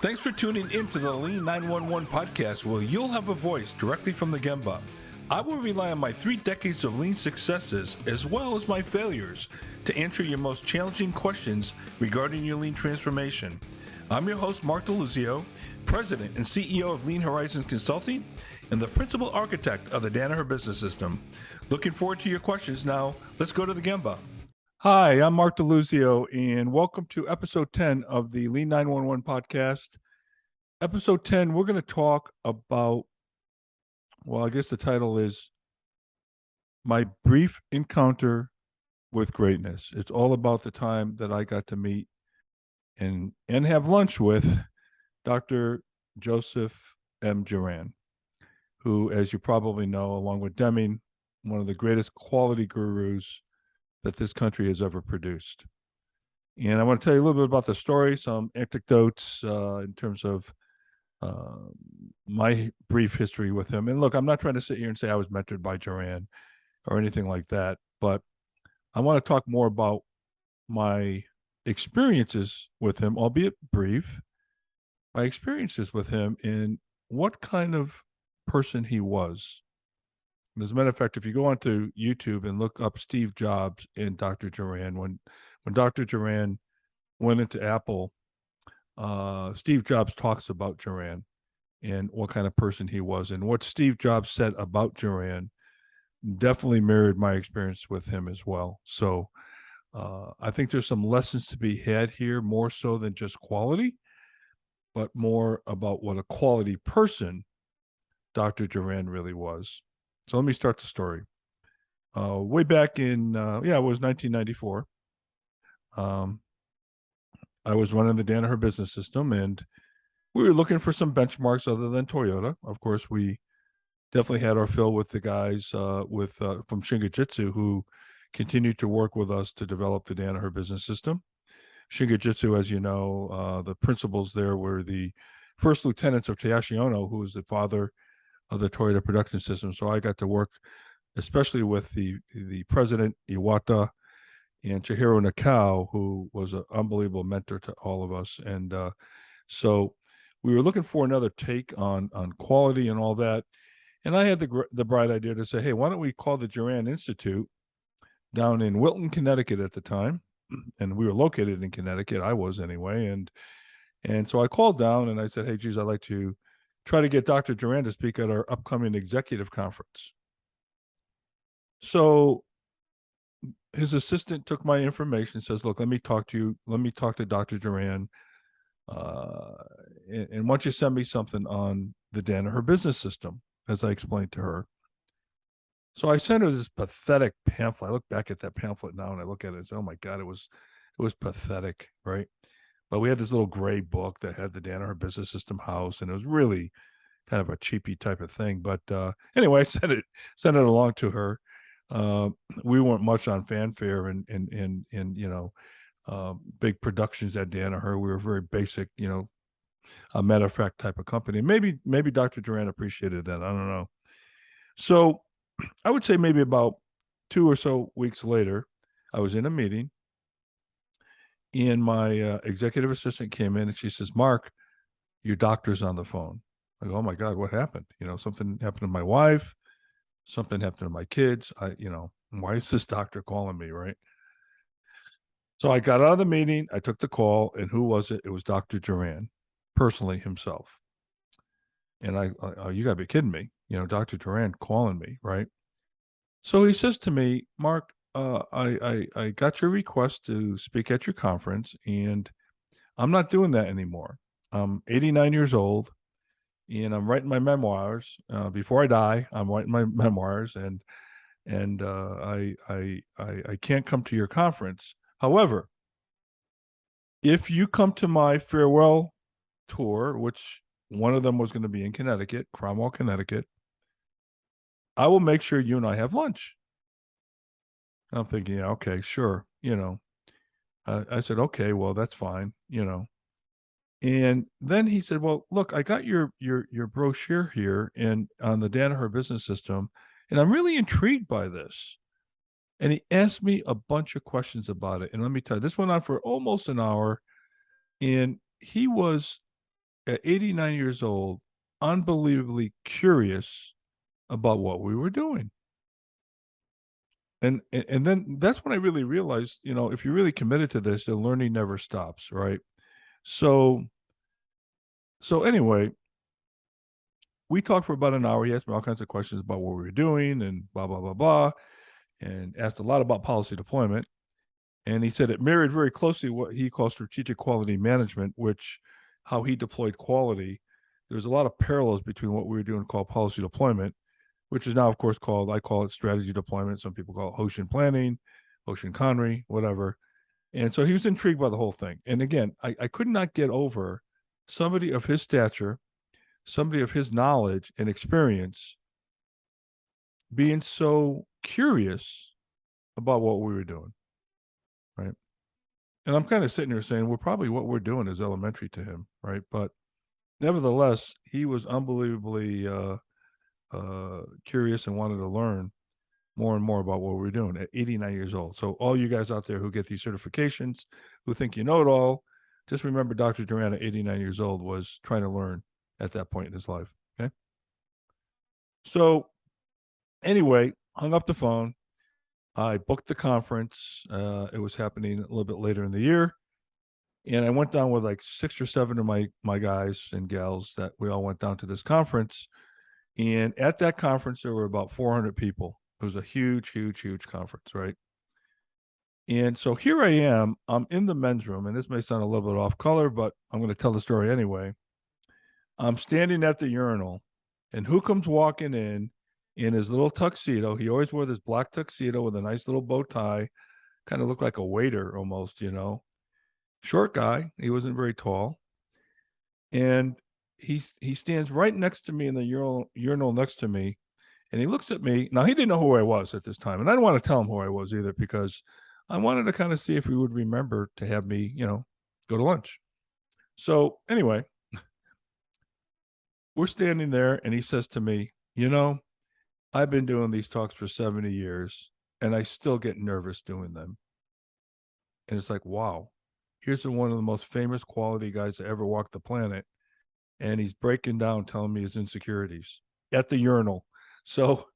Thanks for tuning in to the Lean 911 podcast, where you'll have a voice directly from the Gemba. I will rely on my 3 decades of lean successes as well as my failures to answer your most challenging questions regarding your lean transformation. I'm your host, Mark DeLuzio, President and CEO of Lean Horizons Consulting and the Principal Architect of the Danaher Business System. Looking forward to your questions. Now, let's go to the Gemba. Hi, I'm Mark DeLuzio, and welcome to episode 10 of the Lean 911 podcast. Episode 10, we're going to talk about, well, I guess the title is My Brief Encounter with Greatness. It's all about the time that I got to meet and have lunch with Dr. Joseph M. Juran, who, as you probably know, along with Deming, one of the greatest quality gurus that this country has ever produced. And I want to tell you a little bit about the story, some anecdotes in terms of my brief history with him. And look, I'm not trying to sit here and say I was mentored by Juran or anything like that, but I want to talk more about my experiences with him, albeit brief, my experiences with him and what kind of person he was. And as a matter of fact, if you go onto YouTube and look up Steve Jobs and Dr. Juran, when Dr. Juran went into Apple, Steve Jobs talks about Juran and what kind of person he was. And what Steve Jobs said about Juran definitely mirrored my experience with him as well. So I think there's some lessons to be had here, more so than just quality, but more about what a quality person Dr. Juran really was. So let me start the story. Way back in, it was 1994. I was running the Danaher Business System, and we were looking for some benchmarks other than Toyota. Of course, we definitely had our fill with the guys from Shingijutsu who continued to work with us to develop the Danaher Business System. Shingijutsu, as you know, the principals there were the first lieutenants of Tadashi Ono, who was the father of the Toyota production system. So I got to work especially with the president, Iwata, and Chihiro Nakao, who was an unbelievable mentor to all of us. And so we were looking for another take on quality and all that. And I had the bright idea to say, hey, why don't we call the Juran Institute down in Wilton, Connecticut at the time? And we were located in Connecticut. I was anyway. And so I called down and I said, hey, geez, I'd like to try to get Dr. Juran to speak at our upcoming executive conference. So his assistant took my information and says, look, let me talk to you. Let me talk to Dr. Juran. And why don't you send me something on the Danaher Business System, as I explained to her. So I sent her this pathetic pamphlet. I look back at that pamphlet now and I look at it and say, oh my God, it was pathetic, right? But we had this little gray book that had the Danaher Business System house, and it was really kind of a cheapy type of thing. But anyway, I sent it along to her. We weren't much on fanfare and big productions at Danaher. We were very basic, a matter of fact type of company. Maybe Dr. Juran appreciated that. I don't know. So I would say maybe about 2 or so weeks later, I was in a meeting, and my executive assistant came in and she says, Mark, your doctor's on the phone. I go, oh my God, what happened? Something happened to my wife. Something happened to my kids. Why is this doctor calling me, right? So I got out of the meeting. I took the call, and who was it? It was Dr. Juran, personally himself. And you got to be kidding me. Dr. Juran calling me, right? So he says to me, Mark, I got your request to speak at your conference, and I'm not doing that anymore. I'm 89 years old. And I'm writing my memoirs. Before I die, I'm writing my memoirs, and I can't come to your conference. However, if you come to my farewell tour, which one of them was going to be in Connecticut, Cromwell, Connecticut, I will make sure you and I have lunch. I'm thinking, yeah, okay, sure. I said, okay, well, that's fine. And then he said, well, look, I got your brochure here and on the Danaher Business System, and I'm really intrigued by this. And he asked me a bunch of questions about it. And let me tell you, this went on for almost an hour. And he was at 89 years old, unbelievably curious about what we were doing. And then that's when I really realized, if you're really committed to this, the learning never stops, right? So so anyway, we talked for about an hour. He asked me all kinds of questions about what we were doing and blah blah blah blah, and asked a lot about policy deployment. And he said it mirrored very closely what he calls strategic quality management, which how he deployed quality. There's a lot of parallels between what we were doing called policy deployment, which is now, of course, I call it strategy deployment. Some people call it ocean planning, ocean Conry, whatever. And so he was intrigued by the whole thing. And again, I could not get over somebody of his stature, somebody of his knowledge and experience being so curious about what we were doing, right? And I'm kind of sitting here saying, well, probably what we're doing is elementary to him, right? But nevertheless, he was unbelievably curious and wanted to learn more and more about what we're doing at 89 years old. So all you guys out there who get these certifications, who think you know it all, just remember Dr. Juran at 89 years old was trying to learn at that point in his life. Okay. So anyway, hung up the phone. I booked the conference. It was happening a little bit later in the year. And I went down with like 6 or 7 of my guys and gals that we all went down to this conference. And at that conference, there were about 400 people. It was a huge, huge, huge conference, right? And so here I am. I'm in the men's room, and this may sound a little bit off color, but I'm going to tell the story anyway. I'm standing at the urinal, and who comes walking in his little tuxedo? He always wore this black tuxedo with a nice little bow tie, kind of looked like a waiter almost. Short guy. He wasn't very tall. And he stands right next to me in the urinal next to me, and he looks at me. Now he didn't know who I was at this time, and I didn't want to tell him who I was either because I wanted to kind of see if he would remember to have me, go to lunch. So anyway, we're standing there, and he says to me, I've been doing these talks for 70 years, and I still get nervous doing them. And it's like, wow, here's one of the most famous quality guys that ever walked the planet, and he's breaking down, telling me his insecurities at the urinal. So,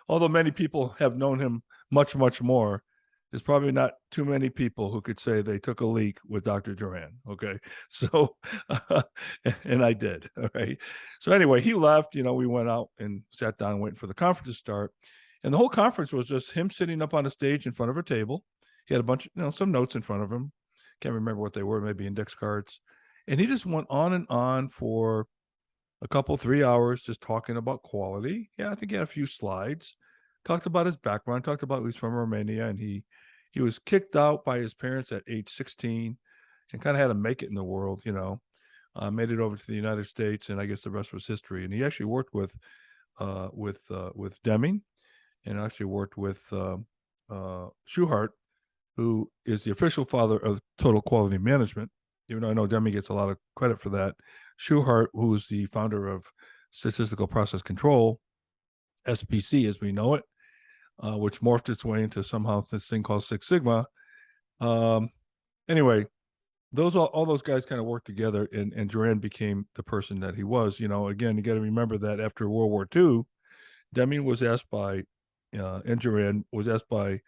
although many people have known him much, much more, there's probably not too many people who could say they took a leak with Dr. Juran. Okay. So, and I did. All right. So, anyway, he left. We went out and sat down, waiting for the conference to start. And the whole conference was just him sitting up on a stage in front of a table. He had a bunch, some notes in front of him. Can't remember what they were, maybe index cards. And he just went on and on for a couple, 3 hours just talking about quality. Yeah, I think he had a few slides. Talked about his background, talked about he's from Romania, and he was kicked out by his parents at age 16 and kind of had to make it in the world, made it over to the United States, and I guess the rest was history. And he actually worked with Deming, and actually worked with Schuhart, who is the official father of total quality management. Even though I know Deming gets a lot of credit for that, Schuhart, who is the founder of statistical process control, SPC as we know it, which morphed its way into somehow this thing called Six Sigma. Anyway, all those guys kind of worked together, and Juran became the person that he was. Again, you got to remember that after World War II, Deming was asked by, and Juran was asked by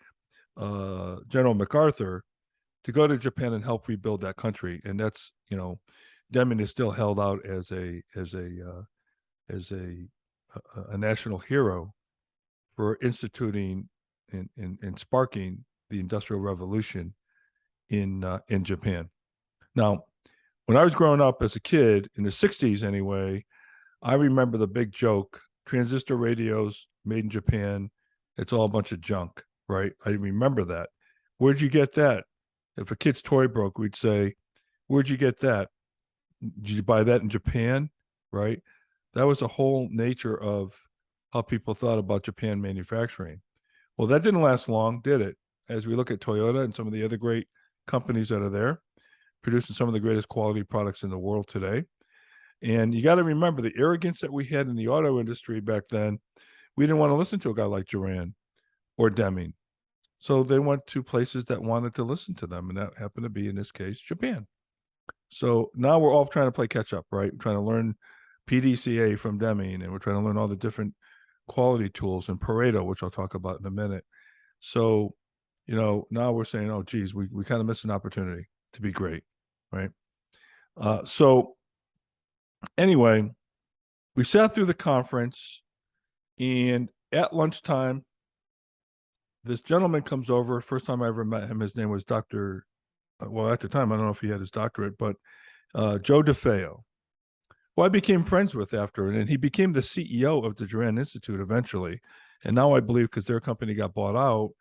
General MacArthur to go to Japan and help rebuild that country, and that's Deming is still held out as a national hero for instituting and sparking the Industrial Revolution in Japan. Now, when I was growing up as a kid in the 60s anyway, I remember the big joke, transistor radios made in Japan, it's all a bunch of junk, right? I remember that. Where'd you get that? If a kid's toy broke, we'd say, where'd you get that? Did you buy that in Japan? Right? That was the whole nature of how people thought about Japan manufacturing. Well, that didn't last long, did it? As we look at Toyota and some of the other great companies that are there, producing some of the greatest quality products in the world today. And you got to remember the arrogance that we had in the auto industry back then. We didn't want to listen to a guy like Juran or Deming. So they went to places that wanted to listen to them. And that happened to be, in this case, Japan. So now we're all trying to play catch up, right? We're trying to learn PDCA from Deming, and we're trying to learn all the different quality tools and Pareto, which I'll talk about in a minute. So, now we're saying, oh, geez, we kind of missed an opportunity to be great, right? So anyway, we sat through the conference, and at lunchtime, this gentleman comes over. First time I ever met him, his name was Dr. Well, at the time, I don't know if he had his doctorate, but Joe DeFeo, who I became friends with after, and he became the CEO of the Juran Institute eventually. And now I believe, because their company got bought out,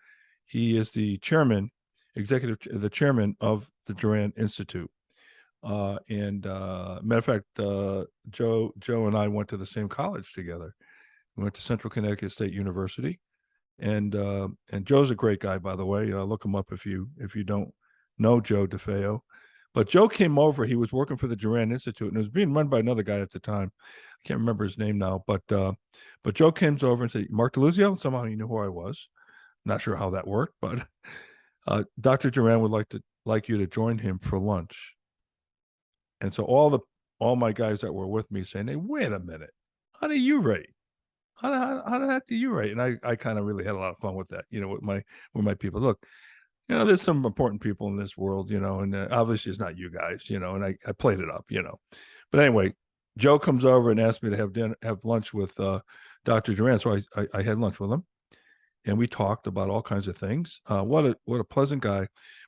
he is the chairman, the chairman of the Juran Institute. Matter of fact, Joe and I went to the same college together. We went to Central Connecticut State University, and Joe's a great guy, by the way. Look him up if you don't know Joe DeFeo. But Joe came over. He was working for the Juran Institute, and it was being run by another guy at the time. I can't remember his name now, but Joe came over and said, "Mark DeLuzio." Somehow he knew who I was. Not sure how that worked, but Dr. Juran would like you to join him for lunch. And so all my guys that were with me saying, "Hey, wait a minute, how do you rate? How the heck do you rate?" And I kind of really had a lot of fun with that, with my people. Look, there's some important people in this world, and obviously it's not you guys, and I played it up, But anyway, Joe comes over and asked me to have lunch with Dr. Juran. So I had lunch with him, and we talked about all kinds of things. What a pleasant guy.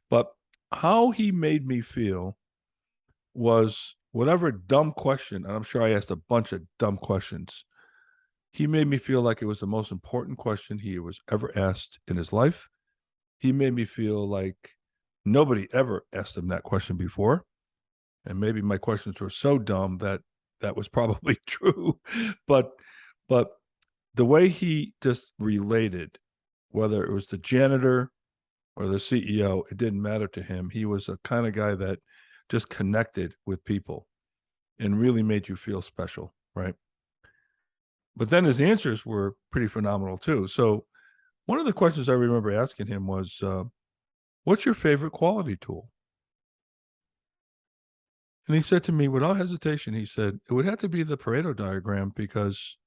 But how he made me feel was whatever dumb question, and I'm sure I asked a bunch of dumb questions, he made me feel like it was the most important question he was ever asked in his life. He made me feel like nobody ever asked him that question before. And maybe my questions were so dumb that was probably true. But the way he just related, whether it was the janitor or the CEO, it didn't matter to him. He was a kind of guy that just connected with people and really made you feel special, right? But then his answers were pretty phenomenal too. So one of the questions I remember asking him was, what's your favorite quality tool? And he said to me without hesitation, he said, it would have to be the Pareto diagram because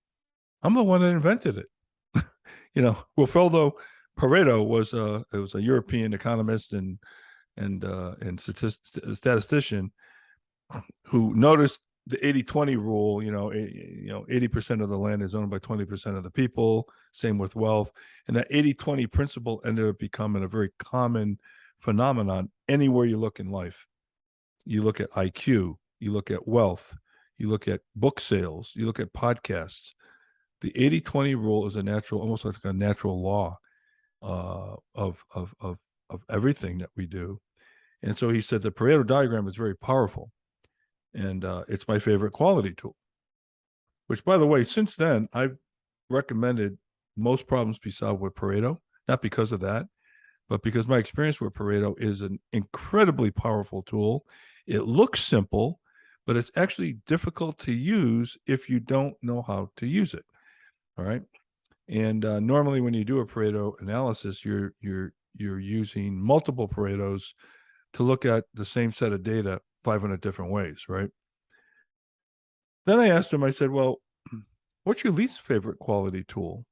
I'm the one that invented it. Wilfredo Pareto was a European economist and statistician who noticed the 80-20 rule. 80% of the land is owned by 20% of the people. Same with wealth. And that 80-20 principle ended up becoming a very common phenomenon anywhere you look in life. You look at IQ, you look at wealth, you look at book sales, you look at podcasts. The 80-20 rule is almost like a natural law of everything that we do. And so he said the Pareto diagram is very powerful. And it's my favorite quality tool, which, by the way, since then, I've recommended most problems be solved with Pareto, not because of that, but because my experience with Pareto is an incredibly powerful tool. It looks simple, but it's actually difficult to use if you don't know how to use it. All right. And normally when you do a Pareto analysis, you're using multiple Paretos to look at the same set of data 500 different ways, right? Then I asked him, I said, well, what's your least favorite quality tool?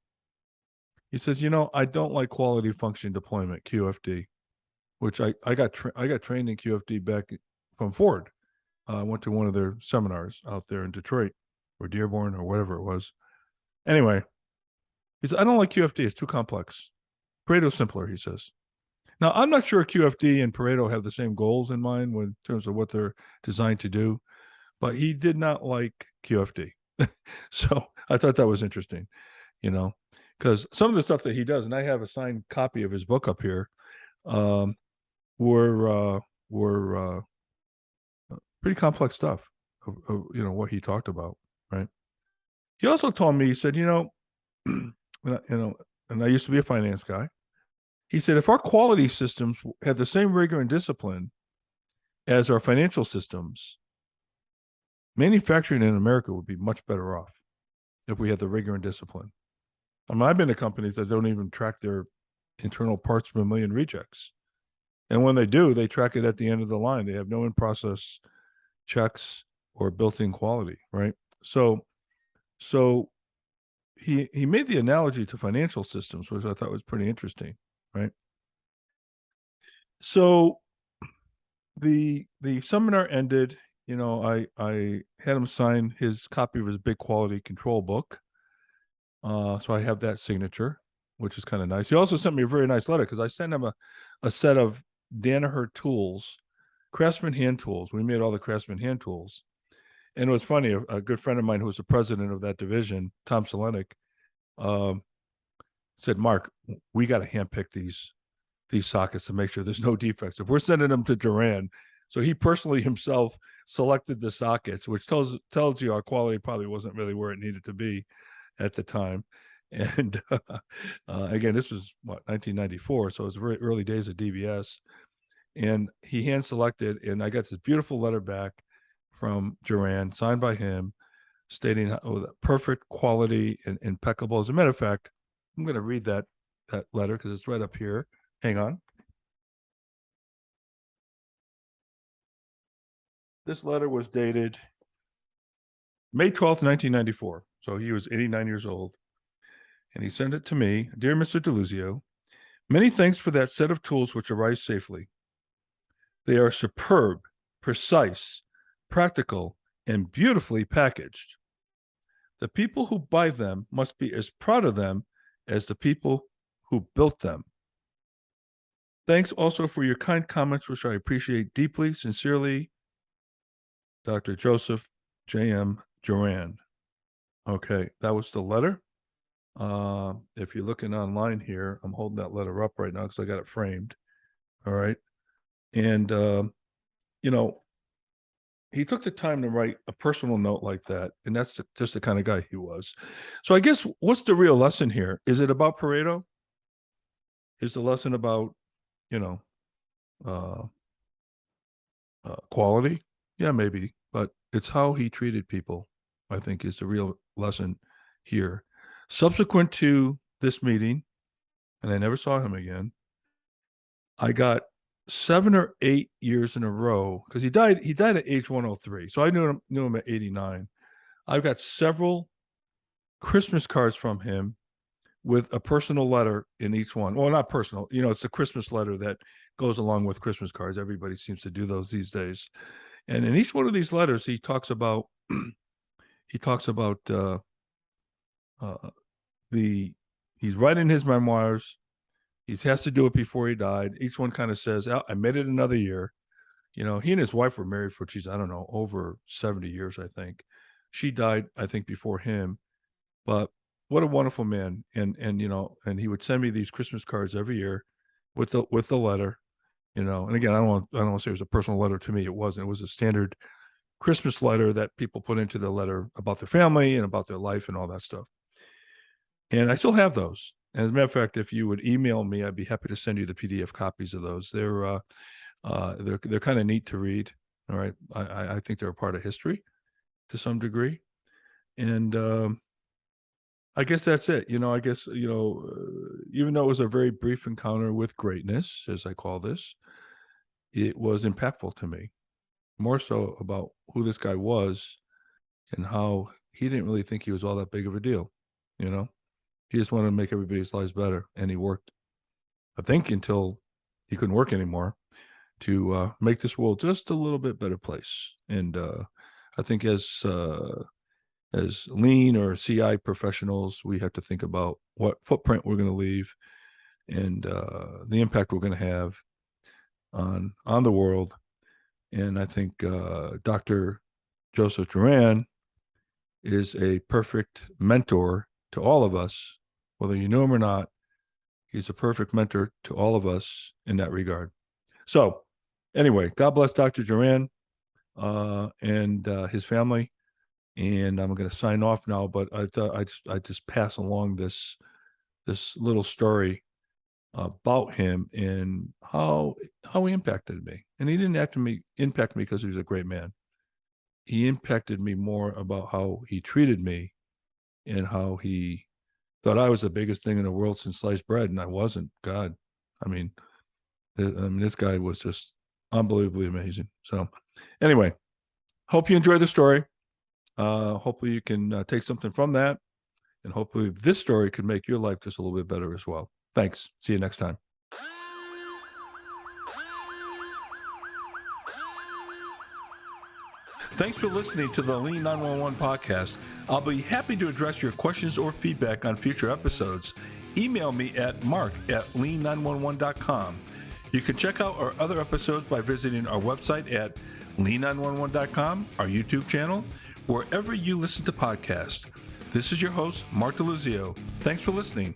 He says, I don't like quality function deployment, QFD, which I got trained in QFD back from Ford. I went to one of their seminars out there in Detroit or Dearborn or whatever it was. Anyway, he said, I don't like QFD. It's too complex. Pareto's simpler, he says. Now, I'm not sure QFD and Pareto have the same goals in mind in terms of what they're designed to do, but he did not like QFD. So I thought that was interesting, because some of the stuff that he does, and I have a signed copy of his book up here, were pretty complex stuff of what he talked about, right? He also told me, he said, and I used to be a finance guy. He said, if our quality systems had the same rigor and discipline as our financial systems, manufacturing in America would be much better off if we had the rigor and discipline. I mean, I've been to companies that don't even track their internal parts per million rejects. And when they do, they track it at the end of the line. They have no in-process checks or built-in quality, right? So he made the analogy to financial systems, which I thought was pretty interesting, right? So the seminar ended. I had him sign his copy of his big quality control book. So I have that signature, which is kind of nice. He also sent me a very nice letter because I sent him a set of Danaher tools, Craftsman hand tools. We made all the Craftsman hand tools. And it was funny, a good friend of mine who was the president of that division, Tom Selenick, um, said, Mark, we got to handpick these sockets to make sure there's no defects. If we're sending them to Juran, so he personally himself selected the sockets, which tells you our quality probably wasn't really where it needed to be at the time. And again, this was 1994, so it was very early days of DBS. And he hand selected, and I got this beautiful letter back from Juran, signed by him, stating perfect quality and impeccable. As a matter of fact, I'm going to read that letter because it's right up here. Hang on. This letter was dated May 12th, 1994. So he was 89 years old. And he sent it to me. Dear Mr. DeLuzio, many thanks for that set of tools which arrived safely. They are superb, precise, practical, and beautifully packaged. The people who buy them must be as proud of them as the people who built them. Thanks also for your kind comments, which I appreciate deeply. Sincerely, Dr. Joseph J.M. Juran. Okay, that was the letter. If you're looking online here, I'm holding that letter up right now because I got it framed. All right. And, he took the time to write a personal note like that. And that's just the kind of guy he was. So I guess what's the real lesson here? Is it about Pareto? Is the lesson about, uh, quality? Yeah, maybe. But it's how he treated people, I think, is the real lesson here. Subsequent to this meeting, and I never saw him again, I got 7 or 8 years in a row because he died at age 103. So I knew him at 89. I've got several Christmas cards from him with a personal letter in each one. Well, not personal, it's the Christmas letter that goes along with Christmas cards. Everybody seems to do those these days. And in each one of these letters, he talks about he's writing his memoirs. He has to do it before he died. Each one kind of says, I made it another year. He and his wife were married for, I don't know, over 70 years, I think. She died, I think, before him. But what a wonderful man. And he would send me these Christmas cards every year with the letter, and again, I don't want to say it was a personal letter to me. It wasn't. It was a standard Christmas letter that people put into the letter about their family and about their life and all that stuff. And I still have those. As a matter of fact, if you would email me, I'd be happy to send you the PDF copies of those. They're kind of neat to read. All right, I think they're a part of history to some degree, and I guess that's it. I guess even though it was a very brief encounter with greatness, as I call this, it was impactful to me. More so about who this guy was and how he didn't really think he was all that big of a deal. He just wanted to make everybody's lives better, and he worked, I think, until he couldn't work anymore to make this world just a little bit better place. And I think as lean or CI professionals, we have to think about what footprint we're going to leave and the impact we're going to have on the world. And I think Dr. Joseph Juran is a perfect mentor to all of us, whether you know him or not. He's a perfect mentor to all of us in that regard. So anyway, God bless Dr. Juran and his family. And I'm going to sign off now, but I thought I just pass along this little story about him and how he impacted me. And he didn't impact me because he was a great man. He impacted me more about how he treated me and how he thought I was the biggest thing in the world since sliced bread, and I wasn't. God, I mean, this guy was just unbelievably amazing. So anyway, Hope you enjoy the story. Hopefully you can take something from that. And hopefully this story can make your life just a little bit better as well. Thanks. See you next time. Thanks for listening to the Lean 911 podcast. I'll be happy to address your questions or feedback on future episodes. Email me at mark@lean911.com. You can check out our other episodes by visiting our website at lean911.com, our YouTube channel, wherever you listen to podcasts. This is your host, Mark DeLuzio. Thanks for listening.